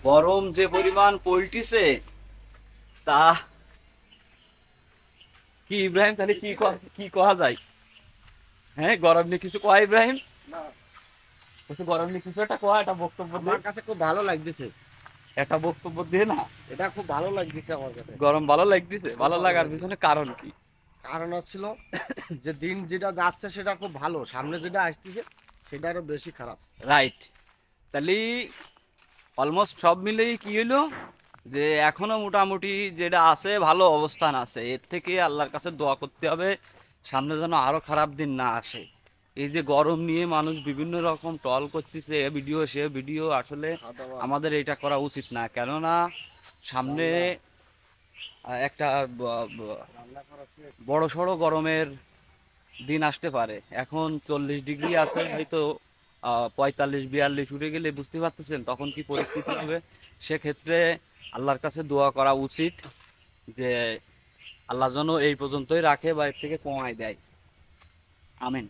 গরম যে পরিমাণ পল্টিছে তা কি ইব্রাহিম, তাহলে কি করা যায়? হ্যাঁ, গরম নিয়ে কিছু কয় ইব্রাহিম? না, বলছি গরম নিয়ে কিছু একটা কয়, একটা বক্তব্য দে। আমার কাছে খুব ভালো লাগতেছে। একটা বক্তব্য দে না। এটা খুব ভালো লাগতেছে আমার কাছে। গরম ভালো লাগতেছে? খুব ভালো ভালো লাগার লাগতেছে। পিছনে কারণ কি? কারণ হচ্ছিল যে দিন যেটা যাচ্ছে সেটা খুব ভালো, সামনে যেটা আসতেছে সেটা আরো বেশি খারাপ। রাইট। তাহলে অলমোস্ট সব মিলেই কি হলো, যে এখনো মোটামুটি যেটা আছে ভালো অবস্থান আছে। এর থেকে আল্লাহর কাছে দোয়া করতে হবে সামনে যেন আরো খারাপ দিন না আসে। এই যে গরম নিয়ে মানুষ বিভিন্ন রকম টল করতেছে, এ ভিডিও সে ভিডিও, আসলে খাওয়া আমাদের এটা করা উচিত না। কেননা সামনে রান্না একটা রান্না করা শেষ। বড় সড়ো গরমের দিন আসতে পারে। এখন 40 ডিগ্রি আছে, হয়তো 45 42 উঠে গেলে বুঝতে পারতেছেন তখন কি পরিস্থিতি হবে। সেক্ষেত্রে আল্লাহর কাছে দোয়া করা উচিত যে আল্লাহ যেন এই পর্যন্তই রাখে বা এর থেকে কমায় দেয়। আমিন।